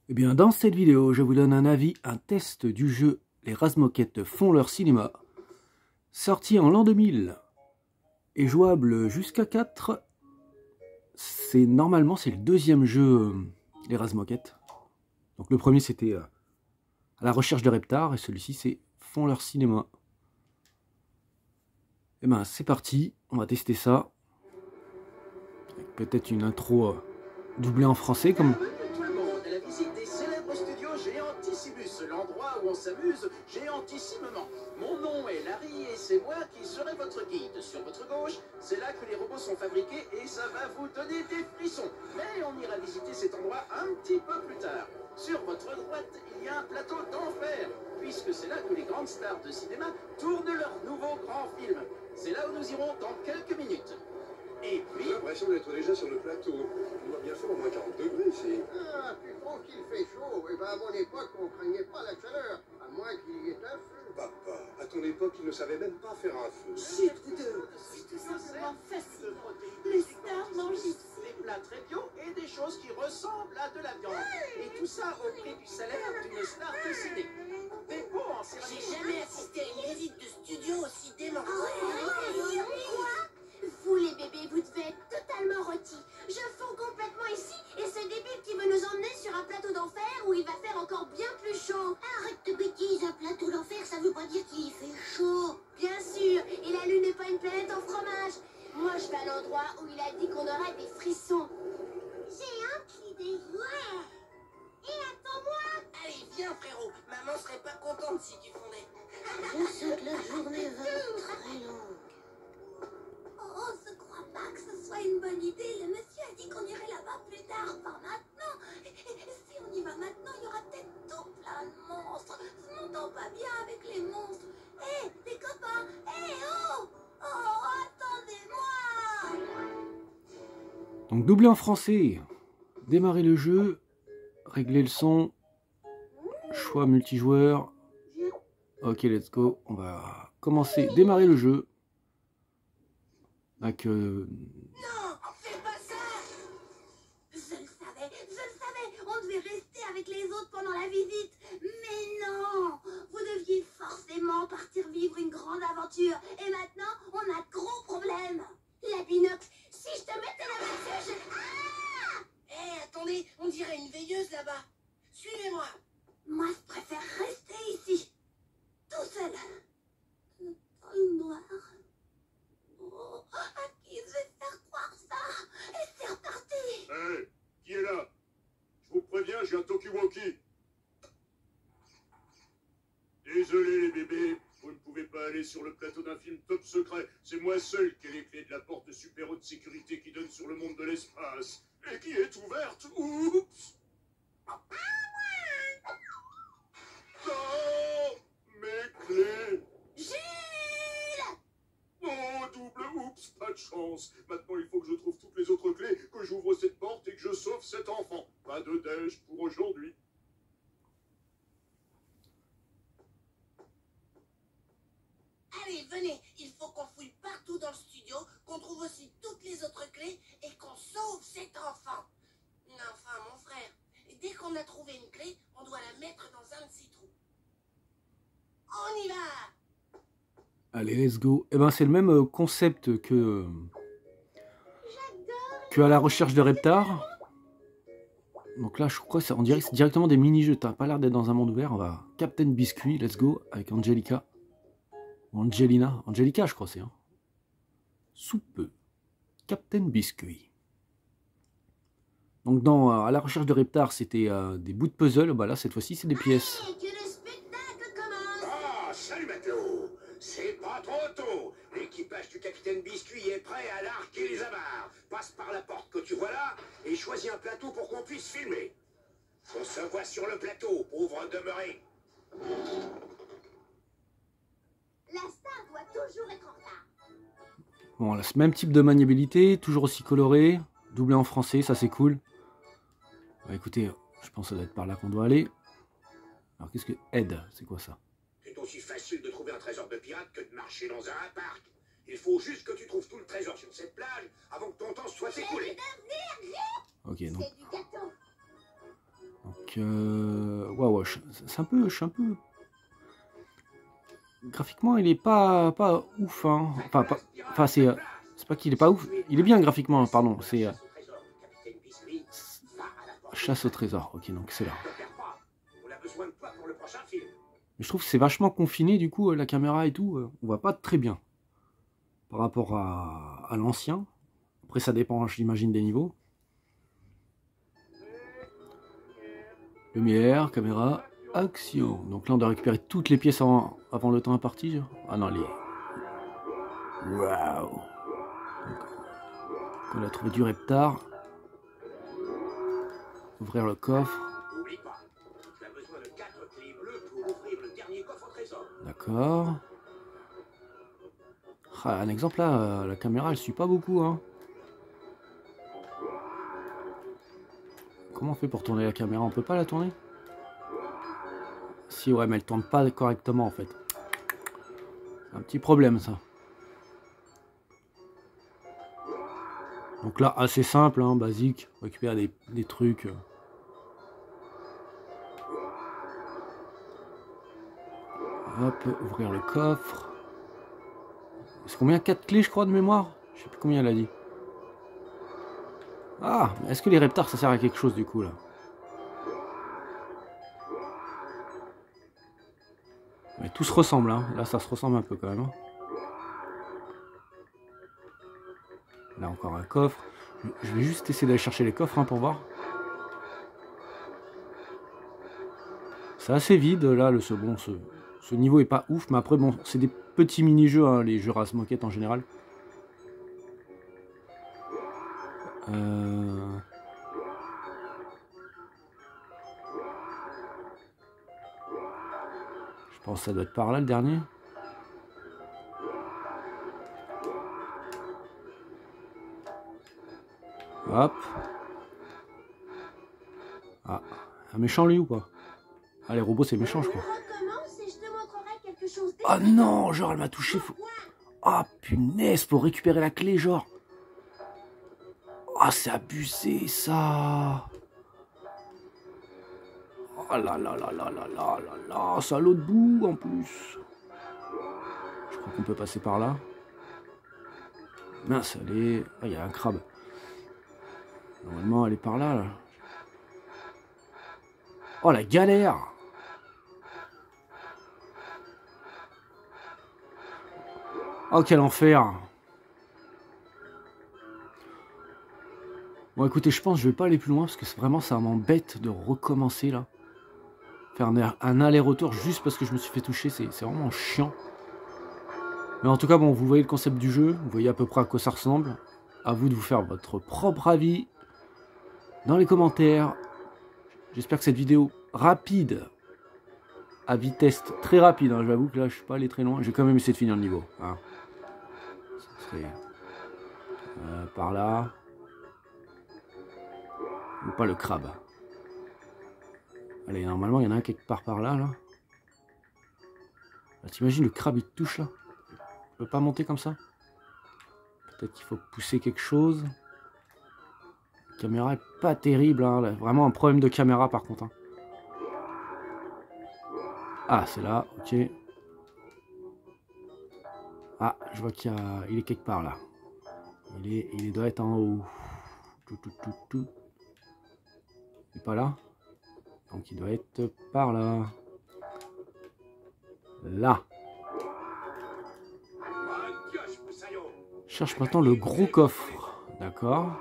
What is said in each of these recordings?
Eh bien, dans cette vidéo, je vous donne un avis, un test du jeu Les Razmoket font leur cinéma, sorti en l'an 2000 et jouable jusqu'à 4. Normalement, c'est le deuxième jeu Les Razmoket. Donc le premier, c'était à la recherche de Reptar, et celui-ci, c'est font leur cinéma. Eh ben, c'est parti, on va tester ça. Peut-être une intro doublée en français, comme... Tout le monde à la visite des célèbres studios Géantissimus, l'endroit où on s'amuse géantissimement. Mon nom est Larry et c'est moi qui serai votre guide. Sur votre gauche, c'est là que les robots sont fabriqués et ça va vous donner des frissons. Mais on ira visiter cet endroit un petit peu plus tard. Sur votre droite, il y a un plateau d'enfer, puisque c'est là que les grandes stars de cinéma tournent leurs nouveaux grands films. C'est là où nous irons dans quelques minutes. Et puis... J'ai l'impression d'être déjà sur le plateau. Il doit bien faire au moins 40 degrés ici. Ah, tu trouves qu'il fait chaud? Eh ben, à mon époque, on craignait pas la chaleur, à moins qu'il y ait un feu. Papa, à ton époque, il ne savait même pas faire un feu. C'est tout simplement facile. Les stars mangent ici. Des plats très bio et des choses qui ressemblent à de la viande. Et tout ça au prix du salaire d'une star de ciné. Des pots en J'ai céramique. jamais assisté à une visite de studio aussi dément. Quoi? Vous les bébés, vous devez être totalement rôtis. Je fonds complètement ici et ce débile qui veut nous emmener sur un plateau d'enfer où il va faire encore bien plus chaud. Arrête de bêtises, un plateau d'enfer, ça veut pas dire qu'il fait chaud. Bien sûr, et la lune n'est pas une planète en fromage. Moi, je vais à l'endroit où il a dit qu'on aurait des frissons. J'ai une idée. Ouais. Et attends-moi. Allez, viens frérot, maman serait pas contente si tu fondais. Je sens que la journée va être très longue. Oh, je crois pas que ce soit une bonne idée. Le monsieur a dit qu'on irait là-bas plus tard, pas maintenant. Et si on y va maintenant, il y aura peut-être tout plein de monstres. Je m'entends pas bien avec les monstres. Hé, les copains. Hé, oh. Oh, attendez-moi. Donc doublé en français, démarrer le jeu, régler le son, choix multijoueur. Ok, let's go, on va commencer, démarrer le jeu. Avec, Non, fais pas ça. Je le savais. On devait rester avec les autres pendant la visite. Mais non, vous deviez forcément partir vivre une grande aventure. Et maintenant, on a de gros problèmes. La binocle, si je te mettais la main dessus, Ah! Hé, attendez, on dirait une veilleuse là-bas. Suivez-moi. Moi, je préfère rester ici, tout seul, dans le noir. Oh, à qui je vais faire croire ça? Et c'est reparti. Hé, qui est là? Je vous préviens, j'ai un talkie-walkie. Désolé les bébés, vous ne pouvez pas aller sur le plateau d'un film top secret. C'est moi seul qui ai les clés de la porte super haute sécurité qui donne sur le monde de l'espace. Et qui est ouverte. Oups! Non! Mes clés! Gilles! Oh, double oups, pas de chance. Maintenant, il faut que je trouve toutes les autres clés, que j'ouvre cette porte et que je sauve cet enfant. Pas de déj pour aujourd'hui. Allez, venez, il faut qu'on fouille partout dans le studio, qu'on trouve aussi toutes les autres clés et qu'on sauve cet enfant. Enfin, mon frère, dès qu'on a trouvé une clé, on doit la mettre dans un de ces trous. On y va! allez, let's go. Et ben c'est le même concept que à la recherche de Reptar. Donc là, je crois que on dirait que c'est directement des mini-jeux. T'as pas l'air d'être dans un monde ouvert. On va Captain Biscuit, let's go, avec Angelica. Ou Angelina. Angelica, je crois, c'est. Hein. Soupe. Captain Biscuit. Donc à la recherche de Reptar, c'était des bouts de puzzle. Bah là, cette fois-ci, c'est des pièces. Allez, que le spectacle commence. Ah, salut matelot. C'est pas trop tôt. L'équipage du capitaine Biscuit est prêt à larguer les amarres. Passe par la porte que tu vois là et choisis un plateau pour qu'on puisse filmer. On se voit sur le plateau, pauvre demeuré. La star doit toujours être en retard. Bon, là, ce même type de maniabilité, toujours aussi coloré, doublé en français, ça c'est cool. Bah, écoutez, je pense que ça doit être par là qu'on doit aller. Alors qu'est-ce que aide? C'est quoi ça? C'est aussi facile de trouver un trésor de pirate que de marcher dans un parc. Il faut juste que tu trouves tout le trésor sur cette plage avant que ton temps soit écoulé. Ok, donc. C'est du gâteau. Donc ouais, c'est un peu... Je suis un peu... Graphiquement, il est pas ouf, hein. Enfin, c'est pas qu'il est pas ouf. Il est bien graphiquement, pardon. C'est chasse au trésor. Ok, donc c'est là. Mais je trouve que c'est vachement confiné, du coup, la caméra et tout. On voit pas très bien par rapport à l'ancien. Après, ça dépend, j'imagine, des niveaux. Lumière, caméra, action. Donc là, on doit récupérer toutes les pièces avant le temps imparti. Ah non, les... Waouh. On a trouvé du reptar. Ouvrir le coffre. D'accord. Ah, un exemple là, la caméra elle suit pas beaucoup, hein. Comment on fait pour tourner la caméra? On peut pas la tourner? Si, ouais, mais elle tourne pas correctement en fait. Un petit problème ça. Donc là, assez simple, hein, basique. Récupérer des trucs. Hop, ouvrir le coffre. C'est combien? 4 clés, je crois, de mémoire? Je sais plus combien elle a dit. Ah, est-ce que les reptars, ça sert à quelque chose, du coup, là? Mais tout se ressemble, hein. Là, ça se ressemble un peu, quand même. Hein. Là, encore un coffre. Je vais juste essayer d'aller chercher les coffres, hein, pour voir. C'est assez vide, là, ce niveau est pas ouf, mais après, bon, c'est des petits mini-jeux, hein, les jeux Razmoket en général. Je pense que ça doit être par là, le dernier. Hop. Ah, un méchant, lui, ou pas? Ah, les robots, c'est méchant, je crois. Ah non, genre, elle m'a touché. Ah, punaise, pour récupérer la clé, genre. Ah, c'est abusé, ça. Oh là là là là là là là là, ça a l'autre bout, en plus. Je crois qu'on peut passer par là. Mince, elle est... Ah, il y a un crabe. Normalement, elle est par là, là. Oh, la galère. Oh, quel enfer. Bon, écoutez, je pense que je vais pas aller plus loin parce que vraiment, ça m'embête de recommencer là. Faire un aller-retour juste parce que je me suis fait toucher, c'est vraiment chiant. Mais en tout cas, bon, vous voyez le concept du jeu, vous voyez à peu près à quoi ça ressemble. À vous de vous faire votre propre avis dans les commentaires. J'espère que cette vidéo rapide, à vitesse très rapide, hein, j'avoue que là, je suis pas allé très loin. J'ai quand même essayé de finir le niveau. Hein. Ça serait par là. Ou pas le crabe. Allez, normalement, il y en a un quelque part par là, là. T'imagines, le crabe, il te touche, là. Je peux pas monter comme ça. Peut-être qu'il faut pousser quelque chose. La caméra est pas terrible, hein. Là, vraiment un problème de caméra, par contre. Hein. Ah, c'est là, ok. Ah, je vois il est quelque part, là. Il doit être en haut. Tout. Il est pas là. Donc il doit être par là. Là. Je cherche maintenant le gros coffre. D'accord.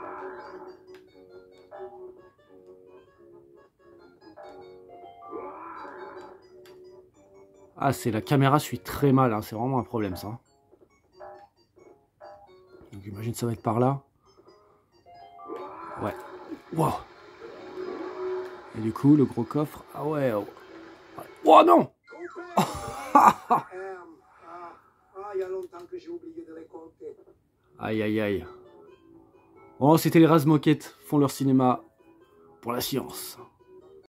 Ah, c'est la caméra suit très mal. Hein. C'est vraiment un problème, ça. Donc j'imagine ça va être par là. Ouais. Wow. Et du coup, le gros coffre... Ah ouais... Oh non. Aïe aïe aïe. Oh, c'était les Razmoket font leur cinéma pour la science.